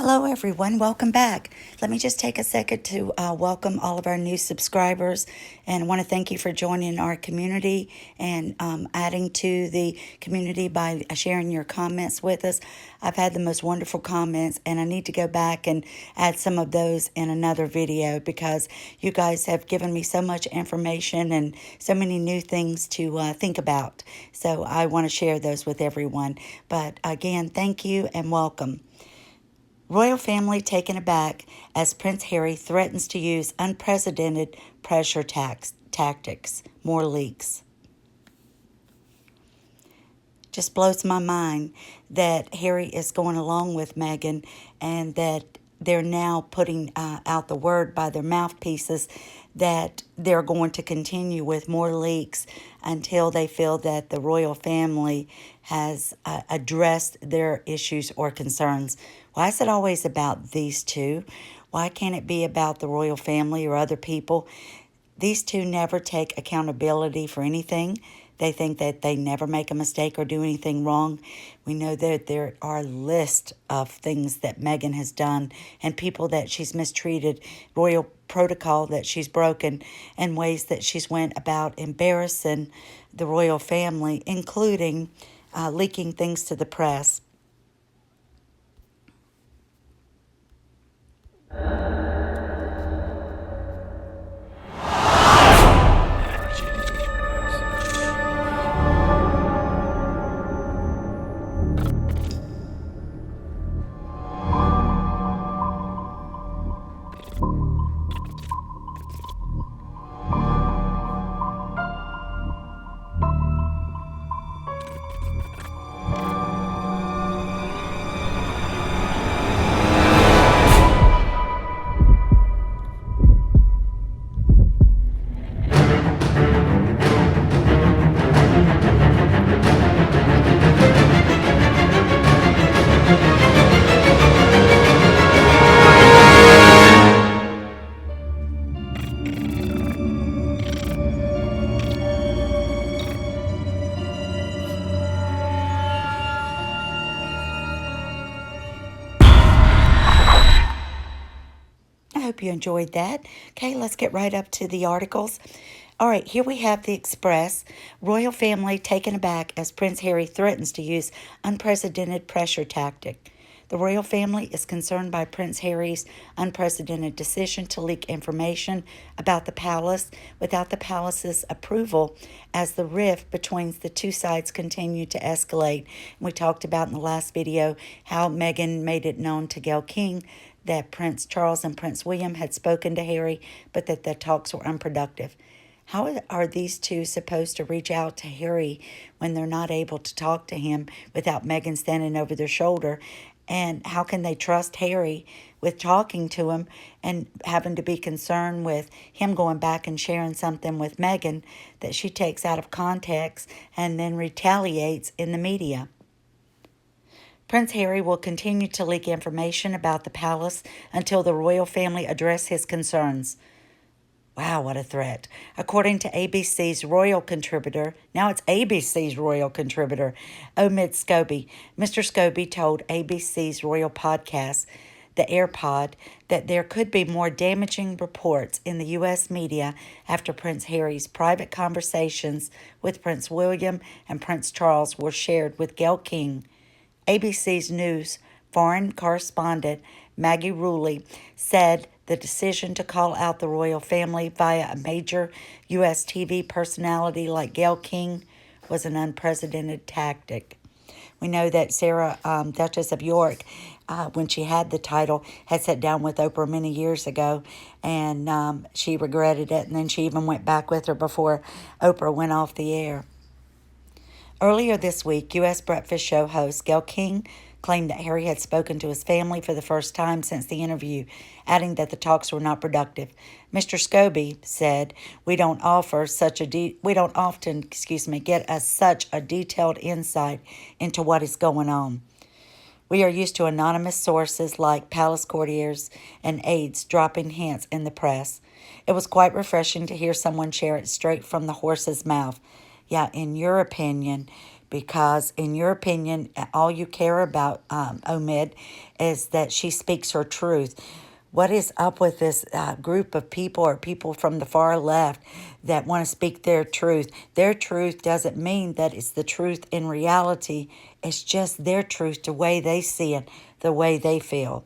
Hello, everyone. Welcome back. Let me just take a second to welcome all of our new subscribers and want to thank you for joining our community and adding to the community by sharing your comments with us. I've had the most wonderful comments, and I need to go back and add some of those in another video because you guys have given me so much information and so many new things to think about. So I want to share those with everyone. But again, thank you and welcome. Royal family taken aback as Prince Harry threatens to use unprecedented pressure tactics. More leaks. Just blows my mind that Harry is going along with Meghan and that they're now putting out the word by their mouthpieces that they're going to continue with more leaks until they feel that the royal family has addressed their issues or concerns. Why is it always about these two? Why can't it be about the royal family or other people? These two never take accountability for anything. They think that they never make a mistake or do anything wrong. We know that there are lists of things that Meghan has done and people that she's mistreated, royal protocol that she's broken, and ways that she's went about embarrassing the royal family, including leaking things to the press. I hope you enjoyed that. Okay, let's get right up to the articles. All right, here we have the Express. Royal family taken aback as Prince Harry threatens to use unprecedented pressure tactic. The royal family is concerned by Prince Harry's unprecedented decision to leak information about the palace without the palace's approval as the rift between the two sides continue to escalate. We talked about in the last video how Meghan made it known to Gayle King that Prince Charles and Prince William had spoken to Harry, but that the talks were unproductive. How are these two supposed to reach out to Harry when they're not able to talk to him without Meghan standing over their shoulder? And how can they trust Harry with talking to him and having to be concerned with him going back and sharing something with Meghan that she takes out of context and then retaliates in the media? Prince Harry will continue to leak information about the palace until the royal family address his concerns. Wow, what a threat. According to ABC's royal contributor, now it's ABC's royal contributor, Omid Scobie, Mr. Scobie told ABC's royal podcast, The AirPod, that there could be more damaging reports in the U.S. media after Prince Harry's private conversations with Prince William and Prince Charles were shared with Gayle King. ABC's news foreign correspondent Maggie Ruley said the decision to call out the royal family via a major U.S. TV personality like Gayle King was an unprecedented tactic. We know that Sarah, Duchess of York, when she had the title, had sat down with Oprah many years ago, and she regretted it, and then she even went back with her before Oprah went off the air. Earlier this week, U.S. breakfast show host Gayle King claimed that Harry had spoken to his family for the first time since the interview, adding that the talks were not productive. Mr. Scobie said, "We don't often get such a detailed insight into what is going on. We are used to anonymous sources like palace courtiers and aides dropping hints in the press. It was quite refreshing to hear someone share it straight from the horse's mouth. Yeah, in your opinion, because, in your opinion, all you care about, Omid, is that she speaks her truth. What is up with this group of people, or people from the far left, that want to speak their truth? Their truth doesn't mean that it's the truth in reality. It's just their truth, the way they see it, the way they feel.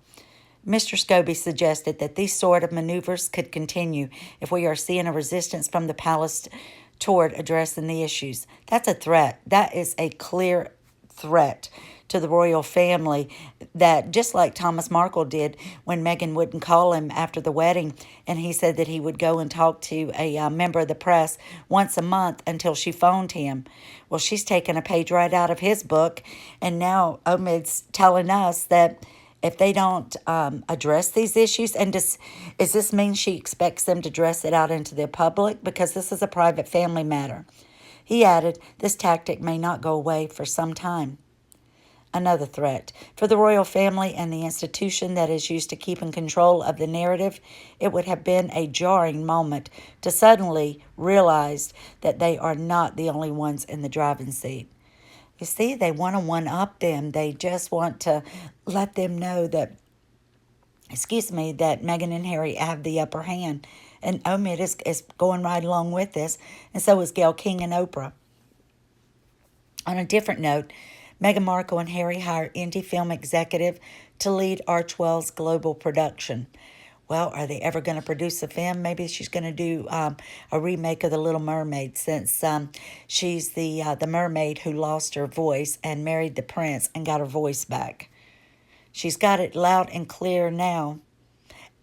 Mr. Scobie suggested that these sort of maneuvers could continue if we are seeing a resistance from the palace toward addressing the issues. That's a threat. That is a clear threat to the royal family, that just like Thomas Markle did when Meghan wouldn't call him after the wedding, and he said that he would go and talk to a member of the press once a month until she phoned him. Well, she's taken a page right out of his book, and now Omid's telling us that if they don't address these issues, and does this mean she expects them to dress it out into the public? Because this is a private family matter. He added, this tactic may not go away for some time. Another threat. For the royal family and the institution that is used to keeping control of the narrative, it would have been a jarring moment to suddenly realize that they are not the only ones in the driving seat. You see, they want to one-up them. They just want to let them know that, that Meghan and Harry have the upper hand. And Omid is going right along with this, and so is Gayle King and Oprah. On a different note, Meghan Markle and Harry hire indie film executive to lead Archewell's global production. Well, are they ever going to produce a film? Maybe she's going to do a remake of The Little Mermaid, since she's the mermaid who lost her voice and married the prince and got her voice back. She's got it loud and clear now.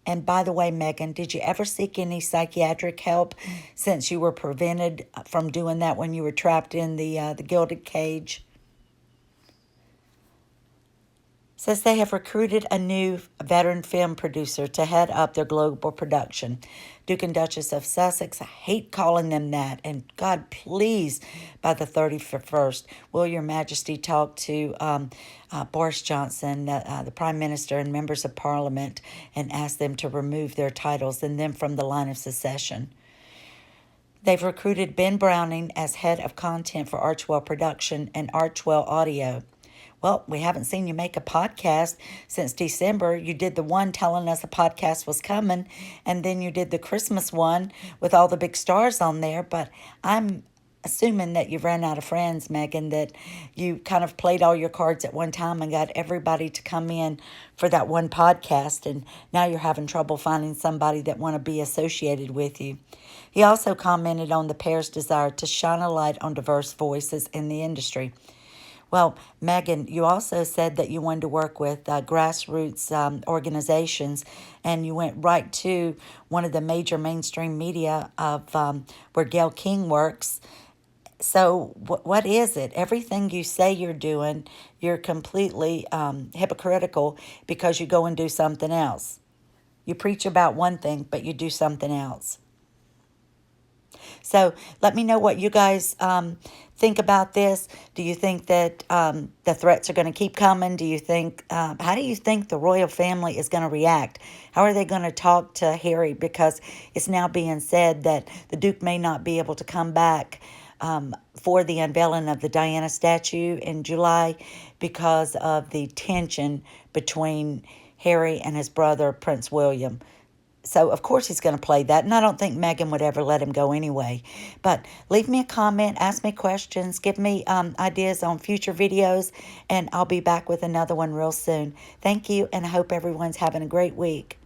And by the way, Meghan, did you ever seek any psychiatric help, since you were prevented from doing that when you were trapped in the gilded cage? Says they have recruited a new veteran film producer to head up their global production. Duke and Duchess of Sussex, I hate calling them that. And God, please, by the 31st, will your majesty talk to Boris Johnson, the Prime Minister, and members of Parliament, and ask them to remove their titles and them from the line of succession. They've recruited Ben Browning as head of content for Archewell Production and Archewell Audio. Well, we haven't seen you make a podcast since December. You did the one telling us a podcast was coming, and then you did the Christmas one with all the big stars on there. But I'm assuming that you've run out of friends, Meghan, that you kind of played all your cards at one time and got everybody to come in for that one podcast, and now you're having trouble finding somebody that want to be associated with you. He also commented on the pair's desire to shine a light on diverse voices in the industry. Well, Meghan, you also said that you wanted to work with grassroots organizations, and you went right to one of the major mainstream media of where Gayle King works. So what is it? Everything you say you're doing, you're completely hypocritical, because you go and do something else. You preach about one thing, but you do something else. So let me know what you guys think about this. Do you think that the threats are going to keep coming? Do you think, how do you think the royal family is going to react? How are they going to talk to Harry? Because it's now being said that the Duke may not be able to come back for the unveiling of the Diana statue in July because of the tension between Harry and his brother, Prince William. So, of course, he's going to play that. And I don't think Meghan would ever let him go anyway. But leave me a comment, ask me questions, give me ideas on future videos, and I'll be back with another one real soon. Thank you, and I hope everyone's having a great week.